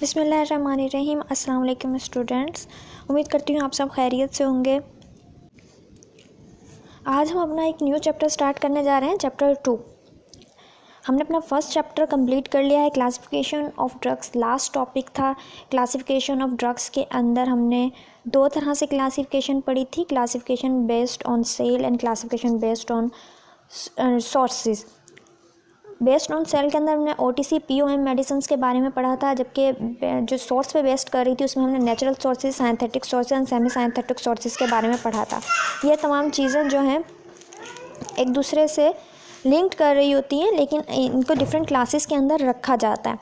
बिस्मिल्लाहिर्रहमानिर्रहीम। अस्सलाम वालेकुम स्टूडेंट्स, उम्मीद करती हूँ आप सब खैरियत से होंगे। आज हम अपना एक न्यू चैप्टर स्टार्ट करने जा रहे हैं, चैप्टर 2। हमने अपना फर्स्ट चैप्टर कंप्लीट कर लिया है, classification of drugs. Last topic था क्लासिफिकेशन ऑफ ड्रग्स। के अंदर हमने दो तरह से क्लासिफिकेशन पढ़ी थी, classification based on sale and classification based on sources. Based on sale के अंदर हमने OTC POM मेडिसिन के बारे में पढ़ा था, जबकि जो सोर्स पे बेस्ड कर रही थी उसमें हमने natural sources, synthetic sources and semi synthetic sources के बारे में पढ़ा था। ये तमाम चीज़ें जो हैं एक दूसरे से लिंक्ड कर रही होती हैं, लेकिन इनको डिफरेंट क्लासेस के अंदर रखा जाता है।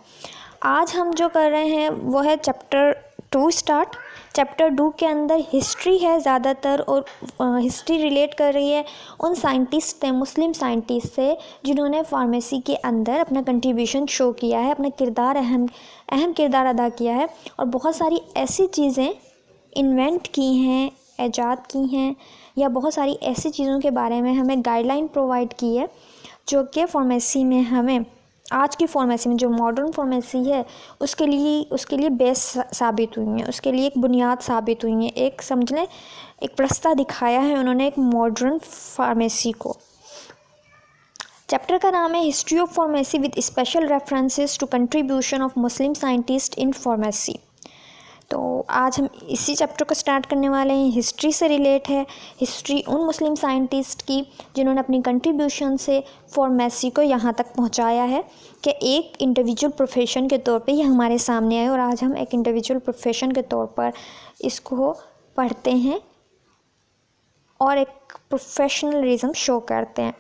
आज हम जो कर रहे हैं वो है चैप्टर 2 स्टार्ट। चैप्टर 2 के अंदर हिस्ट्री है ज़्यादातर, और हिस्ट्री रिलेट कर रही है उन साइंटिस्ट से, मुस्लिम साइंटिस्ट से, जिन्होंने फार्मेसी के अंदर अपना कंट्रीब्यूशन शो किया है, अपना किरदार अहम किरदार अदा किया है, और बहुत सारी ऐसी चीज़ें इन्वेंट की हैं, ईजाद की हैं, या बहुत सारी ऐसी चीज़ों के बारे में हमें गाइडलाइन प्रोवाइड की है जो कि फार्मेसी में हमें, आज की फार्मेसी में जो मॉडर्न फार्मेसी है उसके लिए बेस साबित हुई हैं, उसके लिए एक बुनियाद साबित हुई हैं। एक समझ लें, एक रास्ता दिखाया है उन्होंने एक मॉडर्न फार्मेसी को। चैप्टर का नाम है history of pharmacy with special references to contribution of Muslim scientist in pharmacy. तो आज हम इसी चैप्टर को स्टार्ट करने वाले हैं। हिस्ट्री से रिलेट है, हिस्ट्री उन मुस्लिम साइंटिस्ट की जिन्होंने अपनी कंट्रीब्यूशन से फार्मेसी को यहाँ तक पहुँचाया है कि एक इंडिविजुअल प्रोफेशन के तौर पे ये हमारे सामने आए, और आज हम एक इंडिविजुअल प्रोफेशन के तौर पर इसको पढ़ते हैं और एक प्रोफेशनलिज्म शो करते हैं।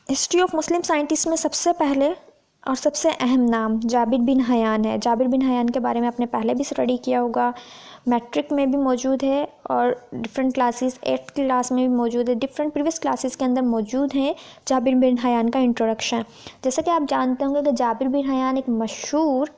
हिस्ट्री ऑफ मुस्लिम साइंटिस्ट में सबसे पहले और सबसे अहम नाम जाबिर बिन हयान है। जाबिर बिन हयान के बारे में आपने पहले भी स्टडी किया होगा, मैट्रिक में भी मौजूद है और डिफरेंट क्लासेस 8th क्लास में भी मौजूद है, डिफरेंट प्रीवियस क्लासेस के अंदर मौजूद है जाबिर बिन हयान का इंट्रोडक्शन। जैसा कि आप जानते होंगे कि जाबिर बिन हयान एक मशहूर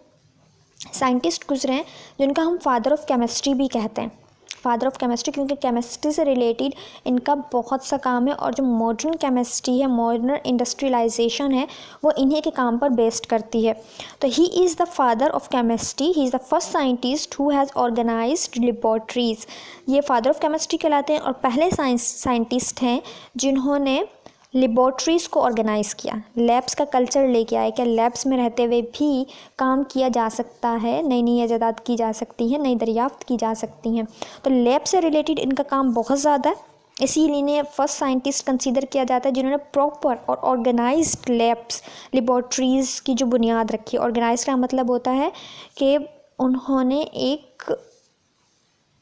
साइंटिस्ट गुजरे हैं जिनका हम फादर ऑफ केमिस्ट्री भी कहते हैं। फादर ऑफ केमिस्ट्री क्योंकि केमिस्ट्री से रिलेटेड इनका बहुत सा काम है, और जो मॉडर्न केमिस्ट्री है, मॉडर्न इंडस्ट्रियलाइजेशन है, वो इन्हीं के काम पर बेस्ड करती है। तो he is the father of chemistry, he is the first scientist who has organized laboratories. ये फादर ऑफ केमिस्ट्री कहलाते हैं और पहले साइंटिस्ट हैं जिन्होंने लेबॉर्ट्रीज़ को ऑर्गेनाइज़ किया, लैब्स का कल्चर लेके आए। क्या लैब्स में रहते हुए भी काम किया जा सकता है, नई नई ईजाद की जा सकती हैं, नई दरियाफ्त की जा सकती हैं। तो लैब से रिलेटेड इनका काम बहुत ज़्यादा है, इसीलिए इन्हें फर्स्ट साइंटिस्ट कंसीडर किया जाता है जिन्होंने प्रॉपर और ऑर्गेनाइज्ड लैब्स, लेबॉर्ट्रीज़ की जो बुनियाद रखी। ऑर्गेनाइज का मतलब होता है कि उन्होंने एक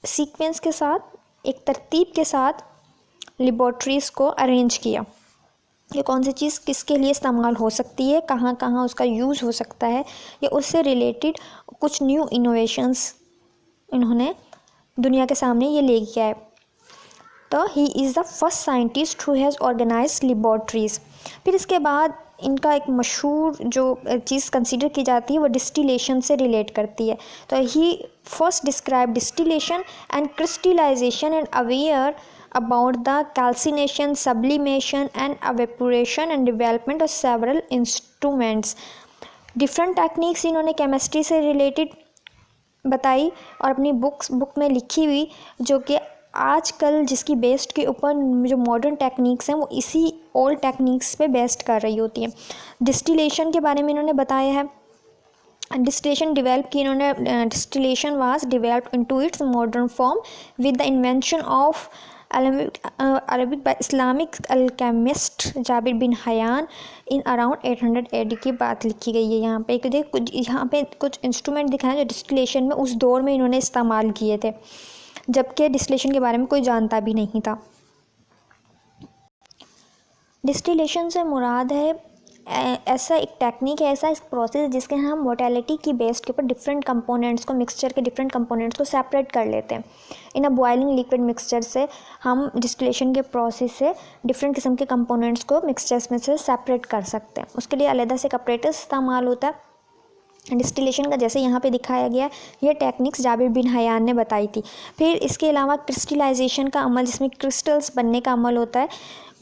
सीक्वेंस के साथ, एक तरतीब के साथ लेबॉर्ट्रीज़ को अरेंज किया कि कौन सी चीज़ किसके लिए इस्तेमाल हो सकती है, कहाँ कहाँ उसका यूज़ हो सकता है, या उससे रिलेटेड कुछ न्यू इनोवेशंस इन्होंने दुनिया के सामने ये लेके आए। तो he is the first scientist who has organized laboratories. फिर इसके बाद इनका एक मशहूर जो चीज़ कंसीडर की जाती है वो डिस्टिलेशन से रिलेट करती है। तो he first describe distillation and crystallisation and aware about the calcination, sublimation and evaporation and development of several instruments। Different techniques इन्होंने केमिस्ट्री से रिलेटेड बताई और अपनी बुक में लिखी हुई, जो कि आजकल जिसकी बेस्ड के ऊपर जो मॉडर्न टेक्निक्स हैं वो इसी ओल्ड टेक्निक्स पे बेस्ड कर रही होती हैं। डिस्टिलेशन के बारे में इन्होंने बताया है। डिस्टिलेशन डेवलप की इन्होंने, distillation was developed into its modern form with the invention of Arabic by Islamic alchemist Jabir bin Hayyan in around 800 AD की बात लिखी गई है। यहाँ पे कुछ इंस्ट्रूमेंट दिखाए जो डिस्टिलेशन में उस दौर में इन्होंने इस्तेमाल किए थे, जबकि डिस्टिलेशन के बारे में कोई जानता भी नहीं था। डिस्टिलेशन से मुराद है ऐसा एक टेक्निक है, ऐसा एक प्रोसेस जिसके हम मोटेलिटी की बेस के ऊपर डिफरेंट कंपोनेंट्स को, मिक्सचर के डिफरेंट कंपोनेंट्स को सेपरेट कर लेते हैं। इन अ बॉइलिंग लिक्विड मिक्सचर से हम डिस्टिलेशन के प्रोसेस से डिफरेंट किस्म के कंपोनेंट्स को मिक्सचर्स में से सेपरेट कर सकते हैं। उसके लिए अलग से अपरेटस इस्तेमाल होता है डिस्टिलेशन का, जैसे यहाँ पे दिखाया गया। ये टेक्निक्स जाबिर बिन हयान ने बताई थी। फिर इसके अलावा क्रिस्टलाइजेशन का अमल, जिसमें क्रिस्टल्स बनने का अमल होता है,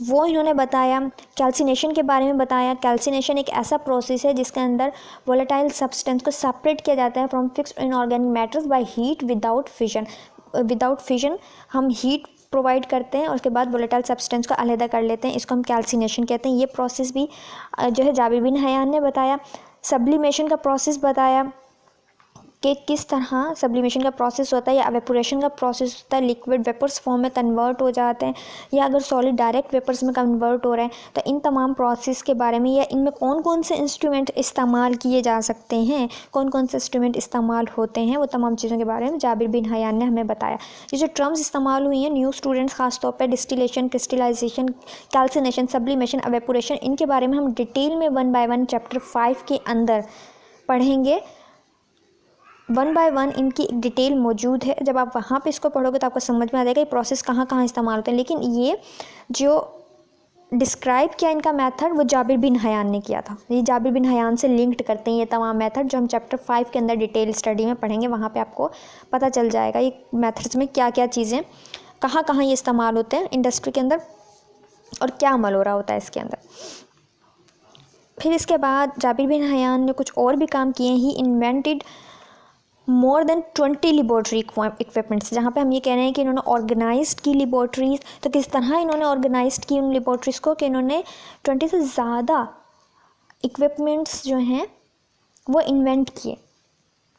वो इन्होंने बताया। कैल्सिनेशन के बारे में बताया। कैल्सिनेशन एक ऐसा प्रोसेस है जिसके अंदर वोलेटाइल सब्सटेंस को सेपरेट किया जाता है from fixed inorganic matters by heat without fission. Without fission हम हीट प्रोवाइड करते हैं और उसके बाद वोलेटाइल सब्सटेंस को अलहदा कर लेते हैं, इसको हम कैल्सिनेशन कहते हैं। ये प्रोसेस भी जो है जाबिर बिन हयान ने बताया। सब्लिमेशन का प्रोसेस बताया कि किस तरह सब्लिमेशन का प्रोसेस होता है या एवेपोरेशन का प्रोसेस होता है। लिक्विड वेपर्स फॉर्म में कन्वर्ट हो जाते हैं या अगर सॉलिड डायरेक्ट वेपर्स में कन्वर्ट हो रहे हैं, तो इन तमाम प्रोसेस के बारे में या इनमें कौन कौन से इंस्ट्रूमेंट इस्तेमाल किए जा सकते हैं, कौन कौन से इंस्ट्रूमेंट इस्तेमाल होते हैं, वो तमाम चीज़ों के बारे में जाबिर बिन हयान ने हमें बताया। ये जो टर्म्स इस्तेमाल हुई हैं न्यू स्टूडेंट्स खासतौर पर distillation, crystallization, calcination, sublimation, evaporation, इनके बारे में हम डिटेल में 1 by 1 चैप्टर 5 के अंदर पढ़ेंगे। 1 by 1 इनकी एक डिटेल मौजूद है। जब आप वहाँ पे इसको पढ़ोगे तो आपको समझ में आ जाएगा ये प्रोसेस कहाँ कहाँ इस्तेमाल होते हैं। लेकिन ये जो डिस्क्राइब किया इनका मेथड वो जाबिर बिन हयान ने किया था। ये जाबिर बिन हयान से लिंक्ड करते हैं ये तमाम मेथड, जो हम चैप्टर 5 के अंदर डिटेल स्टडी में पढ़ेंगे। वहाँ पे आपको पता चल जाएगा ये मेथड्स में क्या क्या चीज़ें, कहाँ कहाँ ये इस्तेमाल होते हैं इंडस्ट्री के अंदर और क्या अमल हो रहा होता है इसके अंदर। फिर इसके बाद जाबिर बिन हयान ने कुछ और भी काम किए। He invented more than 20 laboratory equipments. जहाँ पे हम ये कह रहे हैं कि इन्होंने ऑर्गेनाइज्ड की लेबॉर्ट्रीज, तो किस तरह इन्होंने ऑर्गेनाइज्ड की उन लेबॉर्ट्रीज़ को कि इन्होंने 20 से ज़्यादा इक्विपमेंट्स जो हैं वो इन्वेंट किए,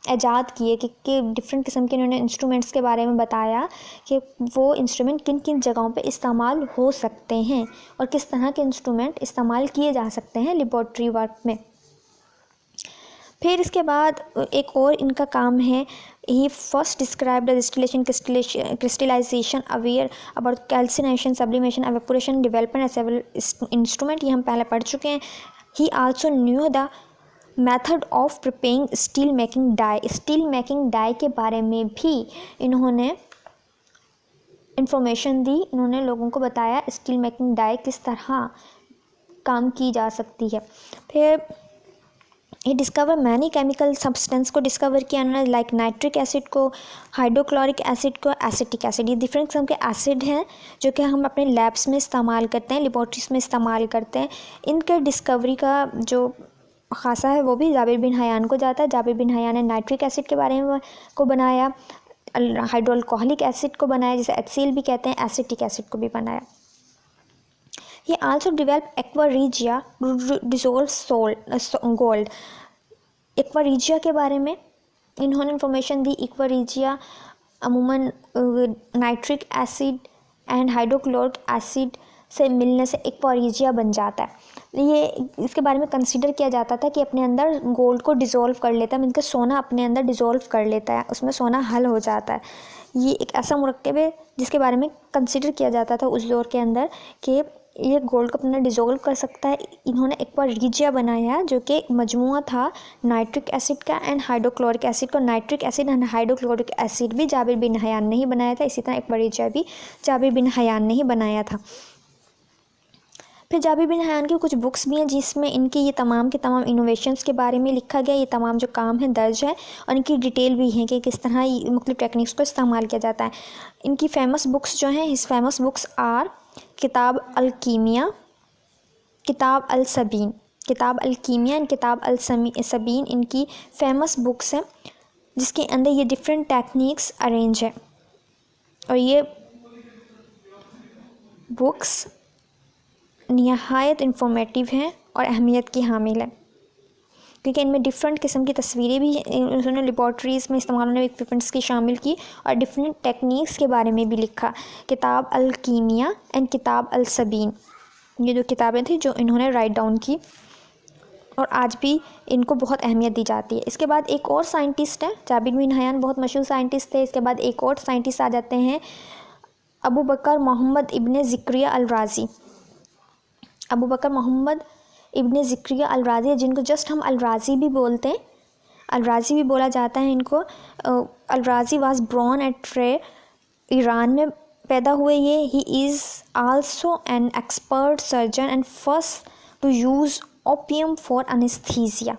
ईजाद किए कि डिफरेंट किस्म के इन्होंने इंस्ट्रूमेंट्स के बारे में बताया कि वो इंस्ट्रूमेंट किन किन जगहों पे इस्तेमाल हो सकते हैं और किस तरह के इंस्ट्रूमेंट इस्तेमाल किए जा सकते हैं लेबॉर्ट्री वर्क में। फिर इसके बाद एक और इनका काम है, he first describe the distillation, crystallisation, aware about calcination, sublimation, evaporation, development as several instrument, ये हम पहले पढ़ चुके हैं। He also knew the method of preparing steel making dye. Steel making dye के बारे में भी इन्होंने इंफॉर्मेशन दी, इन्होंने लोगों को बताया स्टील मेकिंग डाई किस तरह काम की जा सकती है। फिर ये डिस्कवर मैनी केमिकल सब्सटेंस को डिस्कवर किया उन्होंने, लाइक नाइट्रिक एसिड को, हाइड्रोक्लोरिक एसिड को, एसिटिक एसिड। ये डिफरेंट किस्म के एसिड हैं जो कि हम अपने लैब्स में इस्तेमाल करते हैं, लेबॉर्ट्रीज में इस्तेमाल करते हैं। इनके डिस्कवरी का जो खासा है वो भी जाबिर बिन हयान को जाता है। जाबिर बिन हयान ने नाइट्रिक एसिड के बारे में को बनाया, हाइड्रोअल्कोहलिक एसिड को बनाया जिसे HCl भी कहते हैं, एसिटिक एसिड को भी बनाया। He also developed aqua regia to dissolve gold। Aqua regia के बारे में इन्होंने इंफॉर्मेशन दी। एक्वा रिजिया अमूमन nitric acid and hydrochloric acid से मिलने से एक्वा रिजिया बन जाता है। ये इसके बारे में कंसीडर किया जाता था कि अपने अंदर गोल्ड को डिज़ोल्व कर लेता है, मतलब सोना अपने अंदर डिज़ोल्व कर लेता है, उसमें सोना हल हो जाता है। ये एक ऐसा मुरक्कब है जिसके बारे में कंसीडर किया जाता था उस दौर के अंदर कि ये गोल्ड को अपने डिज़ोल्व कर सकता है। इन्होंने एक्वा रिजिया बनाया जो कि मजमुआ था नाइट्रिक एसिड का एंड हाइड्रोक्लोरिक एसिड को। Nitric acid and hydrochloric acid भी जाबिर बिन हयान ने ही बनाया था, इसी तरह एक्वा रिजिया भी जाबिर बिन हयान ने ही बनाया था। फिर जाबिर बिन हयान की कुछ बुक्स भी हैं जिसमें इनकी ये तमाम के तमाम इनोवेशंस के बारे में लिखा गया, ये तमाम जो काम है दर्ज है और इनकी डिटेल भी है कि किस तरह मुख्तलिफ टेक्निक्स को इस्तेमाल किया जाता है। इनकी फ़ेमस बुक्स जो हैं, हिज फेमस बुक्स आर किताब अल कीमिया, किताब अल सबीन। किताब अल कीमिया एंड किताब अल सबीन इनकी फेमस बुक्स हैं जिसके अंदर ये डिफरेंट टेक्निक्स अरेंज है और ये बुक्स निहायत इंफॉर्मेटिव हैं और अहमियत की हामिल है क्योंकि इनमें डिफरेंट किस्म की तस्वीरें भी उन्होंने लेबॉर्ट्रीज़ में इस्तेमाल होने वाले इक्विपमेंट्स की शामिल की और डिफरेंट टेक्निक्स के बारे में भी लिखा। किताब अल कीमिया एंड किताब अल सबीन, ये दो किताबें थी जो इन्होंने राइट डाउन की और आज भी इनको बहुत अहमियत दी जाती है। इसके बाद एक और साइंटिस्ट है, जाबिर बिन हयान बहुत मशहूर साइंटिस्ट थे। इसके बाद एक और साइंटिस्ट आ जाते हैं, अबू बकर मोहम्मद इब्ने ज़िक्रिया अल राज़ी। अबू बकर मोहम्मद इब्ने ज़िक्रिया अल राज़ी, जिनको जस्ट हम अल राज़ी भी बोलते हैं, अल राज़ी भी बोला जाता है इनको। Al Razi was born at Rey, Iran में पैदा हुए ये। He is also an expert surgeon and first to use opium for anaesthesia.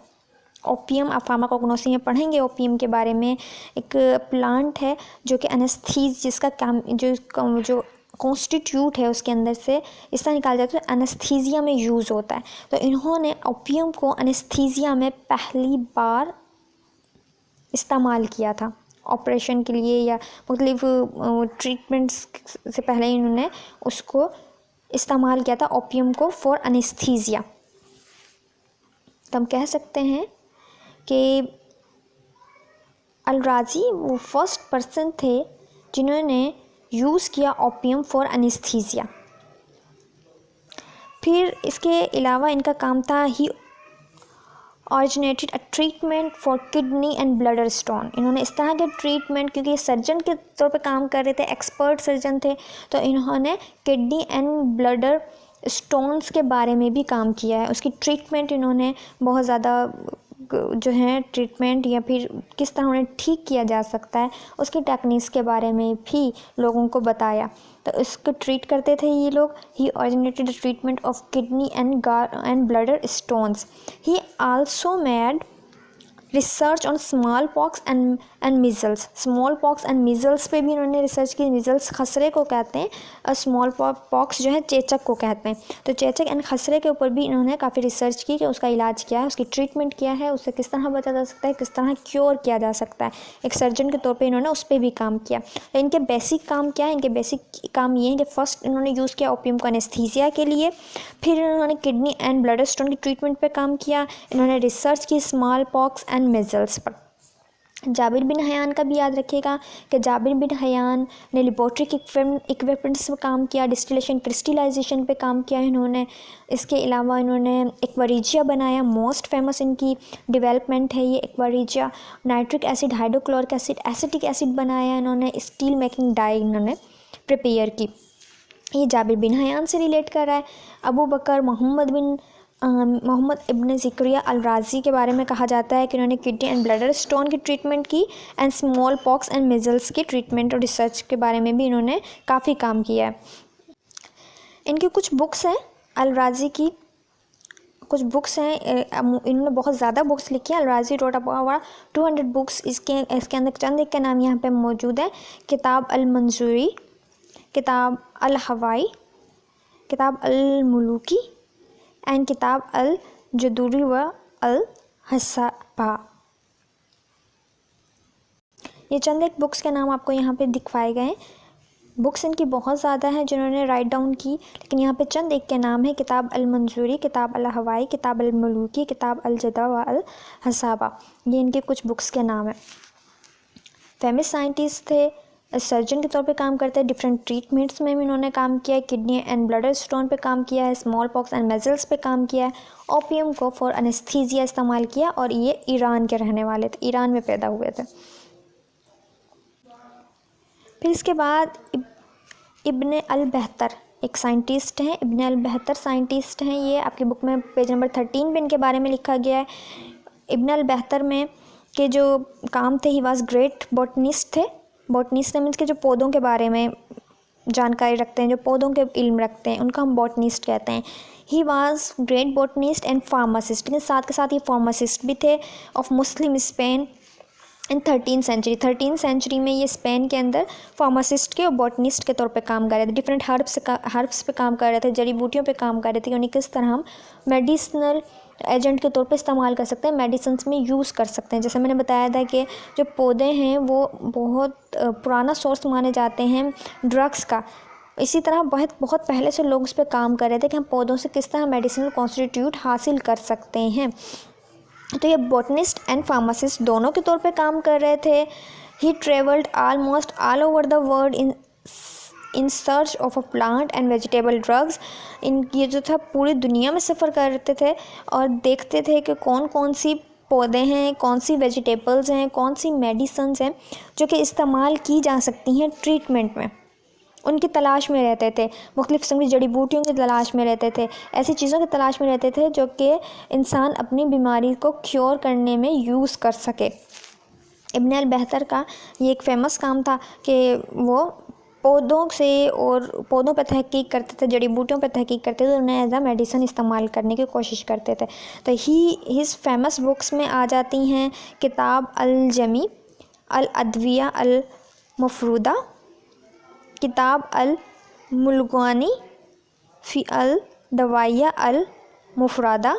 Opium आप फार्माकोग्नोसी में पढ़ेंगे ओपियम के बारे में। एक प्लांट है जो कि अनेस्थीज जिसका काम जो कॉन्स्टिट्यूट है उसके अंदर से इस तरह निकाला जाता है, तो एनेस्थीसिया में यूज़ होता है। तो इन्होंने ओपियम को एनेस्थीसिया में पहली बार इस्तेमाल किया था ऑपरेशन के लिए, या मतलब ट्रीटमेंट्स से पहले इन्होंने उसको इस्तेमाल किया था ओपियम को फॉर एनेस्थीसिया। तो हम कह सकते हैं कि अल-राज़ी वो फर्स्ट पर्सन थे जिन्होंने यूज़ किया ओपियम फॉर एनेस्थीसिया। फिर इसके अलावा इनका काम था he originated a treatment for kidney and bladder stone. इन्होंने इस तरह के ट्रीटमेंट, क्योंकि सर्जन के तौर पे काम कर रहे थे, एक्सपर्ट सर्जन थे, तो इन्होंने किडनी एंड ब्लडर स्टोन्स के बारे में भी काम किया है। उसकी ट्रीटमेंट इन्होंने बहुत ज़्यादा जो है ट्रीटमेंट या फिर किस तरह उन्हें ठीक किया जा सकता है उसकी टेक्निक्स के बारे में भी लोगों को बताया। तो इसको ट्रीट करते थे ये लोग। He originated treatment of kidney and bladder stones. He also made research on smallpox and measles. Smallpox and measles पे भी इन्होंने रिसर्च की। मिजल्स खसरे को कहते हैं और स्मॉल पॉक्स जो है चेचक को कहते हैं। तो चेचक एंड खसरे के ऊपर भी इन्होंने काफ़ी रिसर्च की कि उसका इलाज क्या है, उसकी ट्रीटमेंट क्या है, उससे किस तरह बचा जा सकता है, किस तरह क्योर किया जा सकता है। एक सर्जन के तौर पर इन्होंने उस पर भी काम किया। तो इनके बेसिक काम क्या है? इनके बेसिक काम ये है कि फर्स्ट इन्होंने यूज़ किया ओपियम को एनेस्थीसिया के लिए, फिर इन्होंने किडनी एंड ब्लडर स्टोन की ट्रीटमेंट पे काम किया, इन्होंने रिसर्च की स्मॉल पॉक्स एंड मेजल्स पर। जाबिर बिन हयान का भी याद रखिएगा कि जाबिर बिन हयान ने लेबोरेटरी इक्विपमेंट्स पर काम किया, डिस्टिलेशन क्रिस्टलाइजेशन पे काम किया इन्होंने। इसके अलावा इन्होंने एक्वारिजिया बनाया, मोस्ट फेमस इनकी डेवलपमेंट है ये aqua regia. Nitric acid, hydrochloric acid, acetic acid बनाया इन्होंने। स्टील मेकिंग डाई इन्होंने प्रिपेयर की। ये जाबिर बिन हयान से रिलेट कर रहा है। अबू बकर मोहम्मद इब्न ज़िक्रिया अल-राज़ी के बारे में कहा जाता है कि उन्होंने किडनी एंड ब्लडर स्टोन की ट्रीटमेंट की and small pox and measles की ट्रीटमेंट और रिसर्च के बारे में भी इन्होंने काफ़ी काम किया है। इनकी कुछ बुक्स हैं, अल-राज़ी की कुछ बुक्स हैं, इन्होंने बहुत ज़्यादा बुक्स लिखी हैं। अल-राज़ी रोट अबाउट 200 बुक्स। इसके अंदर चंद एक के नाम यहाँ पे मौजूद है। किताब अल-मंजूरी, किताब अल-हवाई, किताब अल-मुलूकी एंड किताब अल-जदूरी व अल-हसाबा। ये चंद एक बुक्स के नाम आपको यहाँ पे दिखवाए गए हैं। बुक्स इनकी बहुत ज़्यादा हैं जिन्होंने राइट डाउन की, लेकिन यहाँ पे चंद एक के नाम है। किताब अल-मंजूरी, किताब अल-हवाई, किताब अल-मुलूकी, किताब अल-जदा व अल-हसाबा। ये इनके कुछ बुक्स के नाम हैं। फेमस साइंटिस्ट थे, सर्जन के तौर पे काम करते हैं। डिफरेंट ट्रीटमेंट्स में भी इन्होंने काम किया है। किडनी एंड ब्लडर स्टोन पे काम किया है, स्मॉल पॉक्स एंड मेजल्स पे काम किया है। ओपियम को फॉर एनेस्थीसिया इस्तेमाल किया, और ये ईरान के रहने वाले थे, ईरान में पैदा हुए थे। फिर इसके बाद इब्न अल-बहतर एक साइंटिस्ट हैं। इब्न अल-बहतर साइंटिस्ट हैं, ये आपकी बुक में पेज नंबर 13 पे इनके बारे में लिखा गया है। इब्न अल-बहतर में के जो काम थे, ही वाज ग्रेट बॉटनिस्ट थे। बॉटनिस्ट मीन्स के जो पौधों के बारे में जानकारी रखते हैं, जो पौधों के इल्म रखते हैं, उनका हम बॉटनिस्ट कहते हैं। He was great botanist and pharmacist, लेकिन साथ के साथ ये फार्मासिस्ट भी थे of Muslim Spain in 13th century. 13th century में ये स्पेन के अंदर फार्मासिस्ट के और बॉटनिस्ट के तौर पे काम कर रहे थे। डिफरेंट हर्ब्स पे काम कर रहे थे, जड़ी बूटियों पे काम कर रहे थे कि उन्हें किस तरह हम मेडिसिनल एजेंट के तौर पे इस्तेमाल कर सकते हैं, मेडिसिन्स में यूज़ कर सकते हैं। जैसे मैंने बताया था कि जो पौधे हैं वो बहुत पुराना सोर्स माने जाते हैं ड्रग्स का। इसी तरह बहुत पहले से लोग उस पर काम कर रहे थे कि हम पौधों से किस तरह मेडिसिनल कॉन्स्टिट्यूट हासिल कर सकते हैं। तो ये बॉटनिस्ट एंड फार्मासिस्ट दोनों के तौर पे काम कर रहे थे। He travelled almost all over the world in search of a plant and vegetable drugs. ये जो था पूरी दुनिया में सफ़र करते थे और देखते थे कि कौन कौन सी पौधे हैं, कौन सी वेजिटेबल्स हैं, कौन सी मेडिसन्स हैं जो कि इस्तेमाल की जा सकती हैं ट्रीटमेंट में। उनकी तलाश में रहते थे, मुख्तलिफ़ किस्म की जड़ी बूटियों की तलाश में रहते थे, ऐसी चीज़ों की तलाश में रहते थे जो कि इंसान अपनी बीमारी को क्योर करने में यूज़ कर सके। इब्न अल-बहतर का ये एक फ़ेमस काम था कि वो पौधों से और पौधों पर तहकीक करते थे, जड़ी बूटियों पर तहकीक करते थे, उन्हें एज आ मेडिसिन इस्तेमाल करने की कोशिश करते थे। तो हिज फेमस बुक्स में आ जाती हैं किताब अल-जमी, अल-अदविया अल-मफरूदा, किताब मुल्गानी फ़ी अल दवाइया अल मुफरादा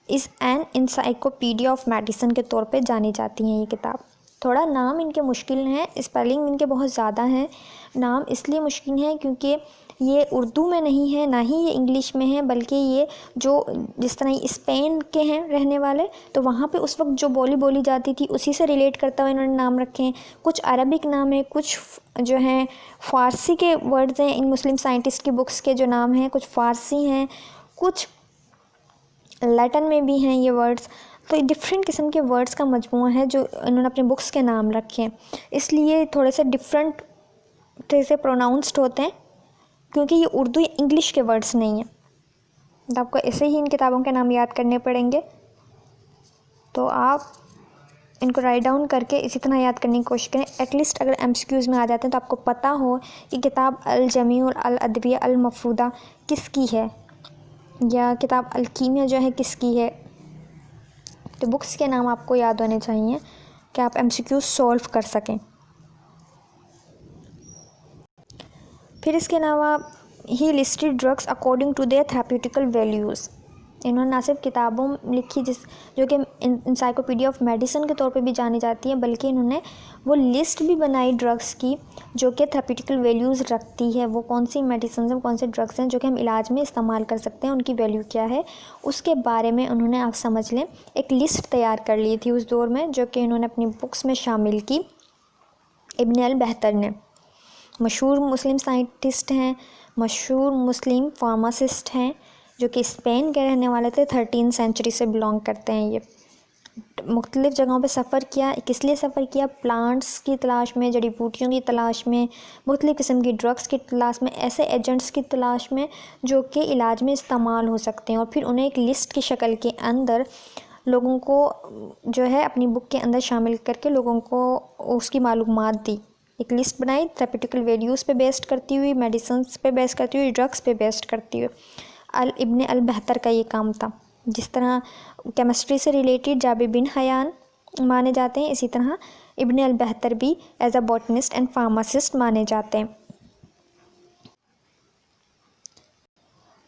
is an encyclopaedia of medicine के तौर पे जानी जाती हैं ये किताब। थोड़ा नाम इनके मुश्किल हैं, स्पेलिंग इनके बहुत ज़्यादा हैं। नाम इसलिए मुश्किल हैं क्योंकि ये उर्दू में नहीं है, ना ही ये इंग्लिश में है, बल्कि ये जो जिस तरह ये स्पेन के हैं रहने वाले, तो वहाँ पे उस वक्त जो बोली जाती थी उसी से रिलेट करता हुआ इन्होंने नाम रखे हैं। कुछ अरबिक नाम है, कुछ जो हैं फ़ारसी के वर्ड्स हैं। इन मुस्लिम साइंटिस्ट की बुक्स के जो नाम हैं कुछ फ़ारसी हैं, कुछ लैटिन में भी हैं ये वर्ड्स। तो डिफरेंट किस्म के वर्ड्स का मजमूआ है जो इन्होंने अपने बुक्स के नाम रखे हैं, इसलिए थोड़े से डिफरेंट तरह से प्रोनाउंस्ड होते हैं क्योंकि ये उर्दू या इंग्लिश के वर्ड्स नहीं हैं। तो आपको ऐसे ही इन किताबों के नाम याद करने पड़ेंगे। तो आप इनको राइट डाउन करके इसी तरह याद करने की कोशिश करें। एटलीस्ट अगर एमसीक्यूज़ में आ जाते हैं तो आपको पता हो कि किताब अल जमीउल अल अदविया अल मफरूदा किसकी है, या किताब अल कीमिया जो है किसकी है। तो बुक्स के नाम आपको याद होने चाहिए कि आप एमसीक्यूज़ सॉल्व कर सकें। फिर इसके अलावा he listed drugs according to their therapeutical values. इन्होंने ना सिर्फ किताबों लिखी जो कि इंसाइक्लोपीडिया ऑफ मेडिसिन के तौर पे भी जानी जाती है, बल्कि इन्होंने वो लिस्ट भी बनाई ड्रग्स की जो कि थेरेप्यूटिकल वैल्यूज़ रखती है। वो कौन सी मेडिसिन हैं, कौन से ड्रग्स हैं जो कि हम इलाज में इस्तेमाल कर सकते हैं, उनकी वैल्यू क्या है, उसके बारे में उन्होंने, आप समझ लें, एक लिस्ट तैयार कर ली थी उस दौर में, जो कि इन्होंने अपनी बुक्स में शामिल की। इब्न अल बहतर ने, मशहूर मुस्लिम साइंटिस्ट हैं, मशहूर मुस्लिम फार्मासिस्ट हैं, जो कि स्पेन के रहने वाले थे। 13वीं सेंचुरी से बिलोंग करते हैं ये। मुख्तलिफ़ जगहों पे सफ़र किया। किस लिए सफ़र किया? प्लांट्स की तलाश में, जड़ी बूटियों की तलाश में, मुख्तलिफ़ किस्म की ड्रग्स की तलाश में, ऐसे एजेंट्स की तलाश में जो कि इलाज में इस्तेमाल हो सकते हैं, और फिर उन्हें एक लिस्ट की शक्ल के अंदर लोगों को जो है अपनी बुक के अंदर शामिल करके लोगों को उसकी मालूमात दी। एक लिस्ट बनाई थेरेप्यूटिकल वैल्यूज़ पे बेस्ड करती हुई, मेडिसिन्स पे बेस्ड करती हुई, ड्रग्स पे बेस्ड करती हुई। इब्न अल बहतर का ये काम था। जिस तरह केमिस्ट्री से रिलेटेड जाबिर बिन हयान माने जाते हैं, इसी तरह इब्न अल बहतर भी as a botanist and pharmacist माने जाते हैं।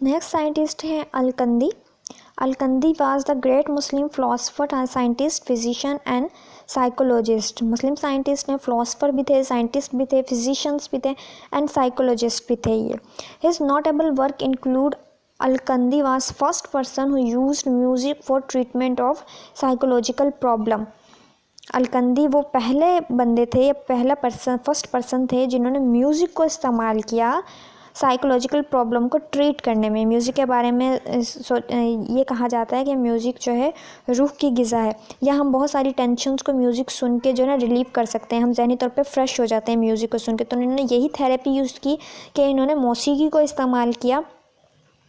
नेक्स्ट साइंटिस्ट हैं al Kindi. Al Kindi was the great Muslim philosopher, scientist, physician and psychologist. Muslim scientist हैं, फ़िलासफ़र भी थे, साइंटिस्ट भी थे, फिजिशियंस भी थे एंड साइकोलॉजिस्ट भी थे ये। His notable work include Al-Kandi was first person who used music for treatment of psychological problem. Al-Kandi वो पहले बंदे थे, पहला फर्स्ट पर्सन थे जिन्होंने म्यूज़िक को इस्तेमाल किया साइकोलॉजिकल प्रॉब्लम को ट्रीट करने में। म्यूज़िक के बारे में ये कहा जाता है कि म्यूज़िक जो है रूह की ग़िज़ा है, या हम बहुत सारी टेंशन्स को म्यूज़िक सुन के जो है ना रिलीव कर सकते हैं, हम ज़हनी तौर पे फ्रेश हो जाते हैं म्यूज़िक को सुन के। तो इन्होंने यही थेरेपी यूज़ की कि इन्होंने मौसीकी को इस्तेमाल किया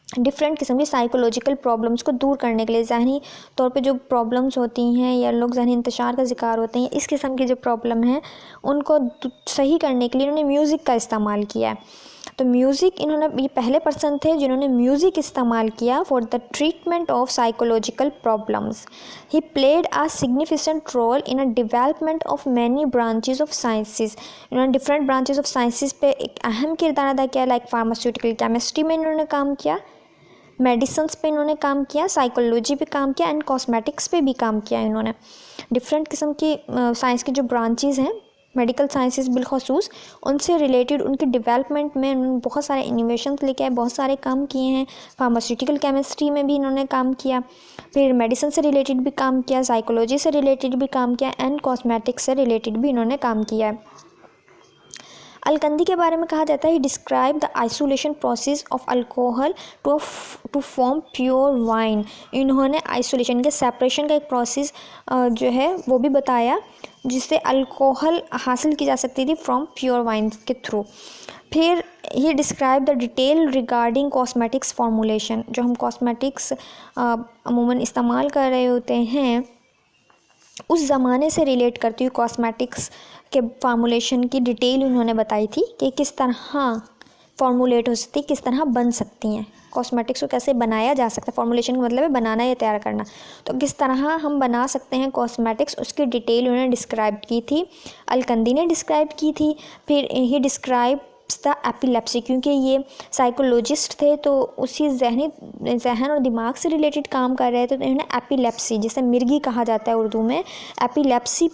डिफरेंट किस्म की साइकोलॉजिकल प्रॉब्लम्स को दूर करने के लिए। ज़हनी तौर पे जो प्रॉब्लम्स होती हैं या लोग ज़हनी इंतशार का शिकार होते हैं, इस किस्म की जो प्रॉब्लम है उनको सही करने के लिए इन्होंने म्यूज़िक का इस्तेमाल किया है। तो म्यूज़िक, इन्होंने, ये पहले पर्सन थे जिन्होंने म्यूज़िक इस्तेमाल किया for the treatment of psychological problems. He played a significant role in a development of many branches of sciences. इन्होंने डिफरेंट ब्रांचेस ऑफ साइंसेस पे एक अहम किरदार अदा किया, लाइक फार्मास्यूटिकल केमिस्ट्री में इन्होंने काम किया, मेडिसिन्स पे इन्होंने काम किया, साइकोलॉजी पे काम किया एंड कॉस्मेटिक्स पे भी काम किया। इन्होंने डिफरेंट किस्म की साइंस की जो ब्रांचेस हैं, मेडिकल साइंसेस बिलखसूस, उनसे रिलेटेड उनकी डेवलपमेंट में उन्होंने बहुत सारे इनोवेशंस लेके आए, बहुत सारे काम किए हैं। फार्मास्यूटिकल केमिस्ट्री में भी इन्होंने काम किया, फिर मेडिसिन से रिलेटेड भी काम किया, साइकोलॉजी से रिलेटेड भी काम किया एंड कॉस्मेटिक्स से रिलेटेड भी इन्होंने काम किया है। अल-कंदी के बारे में कहा जाता है, he describe the isolation process of alcohol to form pure wine. इन्होंने आइसोलेशन के सेपरेशन का एक प्रोसेस जो है वो भी बताया, जिससे अल्कोहल हासिल की जा सकती थी फ्रॉम प्योर वाइन के थ्रू। फिर he describe the detail regarding cosmetics formulation. जो हम कॉस्मेटिक्स अमूमन इस्तेमाल कर रहे होते हैं, उस ज़माने से रिलेट करती हुई कॉस्मेटिक्स के फार्मूलेशन की डिटेल उन्होंने बताई थी कि किस तरह फॉर्मुलेट हो सकती, किस तरह बन सकती हैं कॉस्मेटिक्स को, कैसे बनाया जा सकता है। फॉर्मुलेशन का मतलब है बनाना या तैयार करना, तो किस तरह हम बना सकते हैं कॉस्मेटिक्स, उसकी डिटेल उन्होंने डिस्क्राइब की थी, अल-कंदी ने डिस्क्राइब की थी। फिर he describe develops the epilepsy, क्योंकि ये साइकोलॉजिस्ट थे तो उसी जहन और दिमाग से रिलेटेड काम कर रहे थे, तो इन्होंने एपिलेप्सी, जिसे मिर्गी कहा जाता है उर्दू में, एपिलेप्सी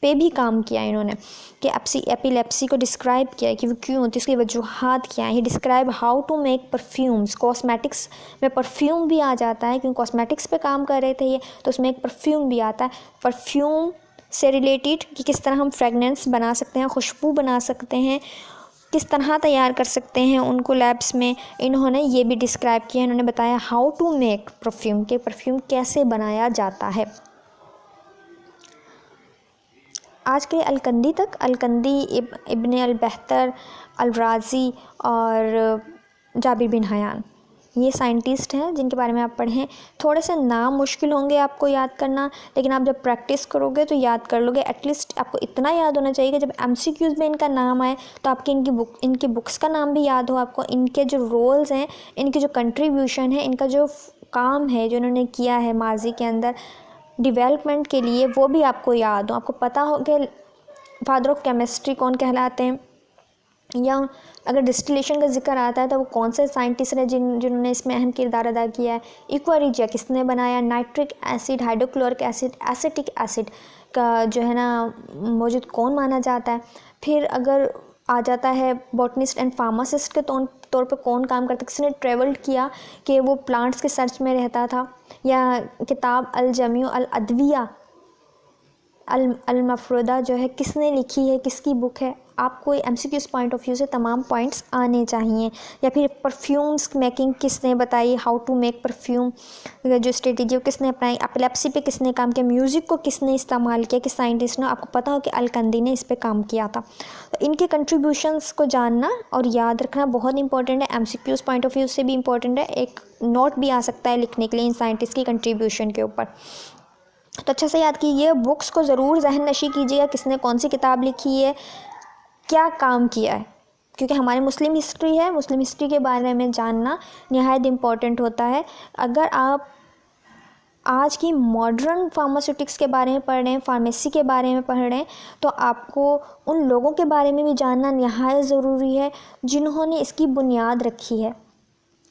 पे भी काम किया इन्होंने, कि एपिलेप्सी को डिस्क्राइब किया कि वो क्यों होती है, उसकी वजूहात क्या है। He describe how to make perfumes, cosmetics में परफ्यूम भी आ जाता है, क्योंकि कॉस्मेटिक्स पे काम कर रहे थे ये, तो उसमें एक परफ्यूम भी आता है। परफ्यूम से रिलेटेड कि किस तरह हम फ्रेगनेंस बना सकते हैं, खुशबू बना सकते हैं, किस तरह तैयार कर सकते हैं उनको लैब्स में, इन्होंने ये भी डिस्क्राइब किया। इन्होंने बताया हाउ टू मेक परफ्यूम, के परफ्यूम कैसे बनाया जाता है। आज के अलकंदी तक, अलकंदी इब्न अल-बहतर, अल-राज़ी और जाबिर बिन हयान, ये साइंटिस्ट हैं जिनके बारे में आप पढ़ें। थोड़े से नाम मुश्किल होंगे आपको याद करना, लेकिन आप जब प्रैक्टिस करोगे तो याद कर लोगे। एटलीस्ट आपको इतना याद होना चाहिए कि जब MCQs में इनका नाम आए तो आपकी इनकी बुक्स का नाम भी याद हो आपको, इनके जो रोल्स हैं, इनके जो कंट्रीब्यूशन है, इनका जो काम है जो इन्होंने किया है माजी के अंदर डेवलपमेंट के लिए, वो भी आपको याद हो। आपको पता हो कि फादर ऑफ केमिस्ट्री कौन कहलाते हैं, या अगर डिस्टिलेशन का जिक्र आता है तो वो कौन से साइंटिस्ट हैं जिन्होंने इसमें अहम किरदार अदा किया है। इक्वारिजिया किसने बनाया, nitric acid, hydrochloric acid, acetic acid का जो है ना मौजूद कौन माना जाता है। फिर अगर आ जाता है बॉटनिस्ट एंड फार्मासिस्ट के तौर पे कौन काम करता है, किसने ट्रेवल्ड किया कि वो प्लांट्स के सर्च में रहता था। या किताब अल जमियो अल अदविया अल मफरूदा जो है किसने लिखी है, किसकी बुक है। आपको MCQs पॉइंट ऑफ व्यू से तमाम पॉइंट्स आने चाहिए। या फिर परफ्यूम्स मेकिंग किसने बताई, हाउ टू मेक परफ्यूम जो स्ट्रेटेजी किसने अपनाई, एपिलेप्सी पे किसने काम किया, म्यूज़िक को किसने इस्तेमाल किया, किस साइंटिस्ट ने। आपको पता हो कि अलकंदी ने इस पे काम किया था। तो इनके कंट्रीब्यूशंस को जानना और याद रखना बहुत इंपॉर्टेंट है। MCQs पॉइंट ऑफ व्यू से भी इंपॉर्टेंट है। एक नोट भी आ सकता है लिखने के लिए इन साइंटिस्ट की कंट्रीब्यूशन के ऊपर। तो अच्छा से याद कीजिए, बुक्स को ज़रूर जहन नशी कीजिएगा, किसने कौन सी किताब लिखी है, क्या काम किया है, क्योंकि हमारी मुस्लिम हिस्ट्री है। मुस्लिम हिस्ट्री के बारे में जानना निहायत इम्पॉर्टेंट होता है। अगर आप आज की मॉडर्न फार्मास्यूटिक्स के बारे में पढ़ रहे हैं, फार्मेसी के बारे में पढ़ रहे हैं, तो आपको उन लोगों के बारे में भी जानना निहायत ज़रूरी है जिन्होंने इसकी बुनियाद रखी है।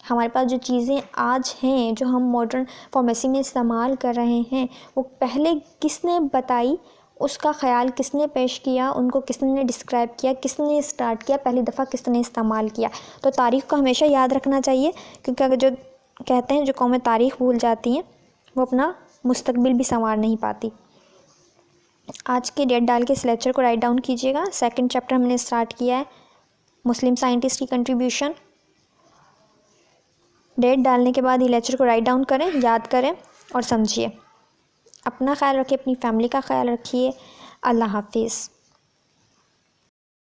हमारे पास जो चीज़ें आज हैं जो हम मॉडर्न फार्मेसी में इस्तेमाल कर रहे हैं, वो पहले किसने बताई, उसका ख्याल किसने पेश किया, उनको किसने डिस्क्राइब किया, किसने स्टार्ट किया, पहली दफ़ा किसने इस्तेमाल किया। तो तारीख़ को हमेशा याद रखना चाहिए, क्योंकि अगर जो कहते हैं जो कौमें तारीख़ भूल जाती हैं वो अपना मुस्तकबिल भी संवार नहीं पाती। आज के डेट डाल के इस लेक्चर को राइट डाउन कीजिएगा। 2nd चैप्टर हमने स्टार्ट किया है, मुस्लिम साइंटिस्ट की कंट्रीब्यूशन। डेट डालने के बाद ये लेक्चर को राइट डाउन करें, याद करें और समझिए। अपना ख्याल रखिए, अपनी फैमिली का ख्याल रखिए। अल्लाह हाफिज़।